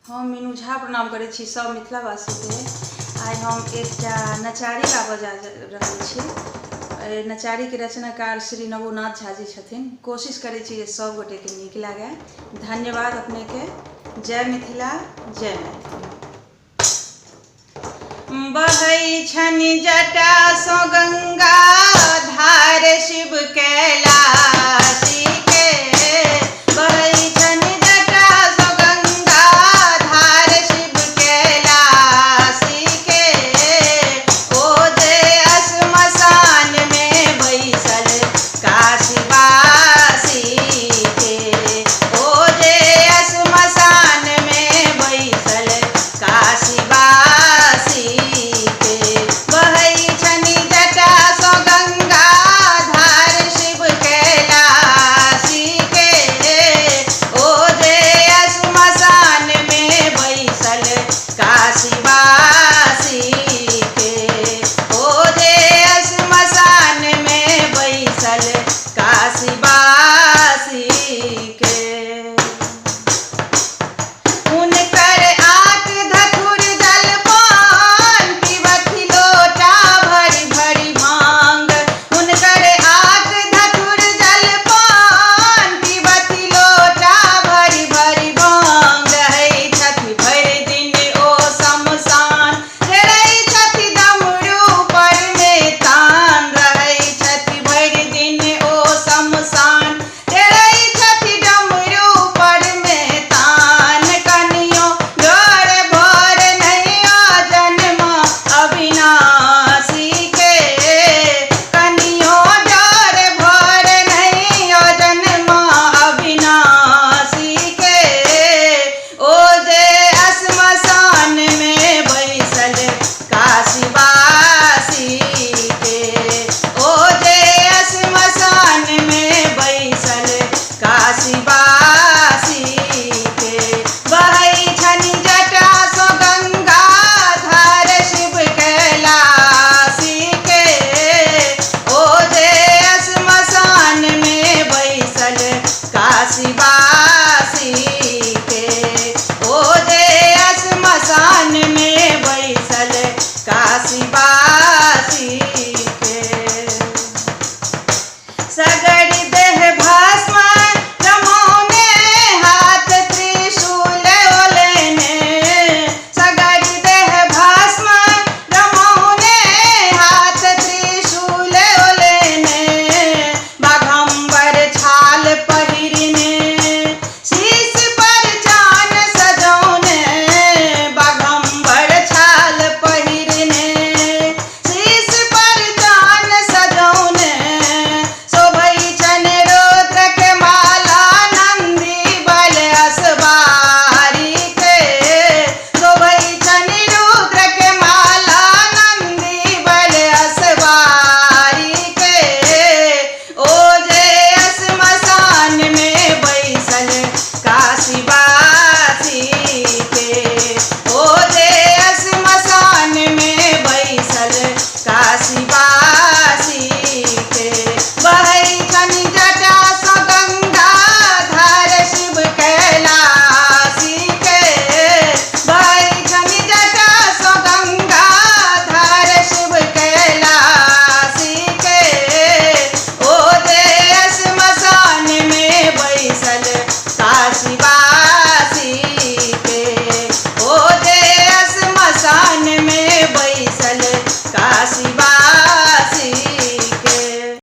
हम मीनू झा प्रणाम करै छी सब मिथिलावासीके। आइ हम एकटा नचारी गाबऽ जा रहल छी। नचारीके रचनाकार श्री नवोनाथ झा जी छथिन। कोशिश करै छी जे सब गोटेके नीक लागै। धन्यवाद अपनेके। जय मिथिला, जय मैथिली। बहै छनि जटा सँ गंगा धार, शिव कैलाशी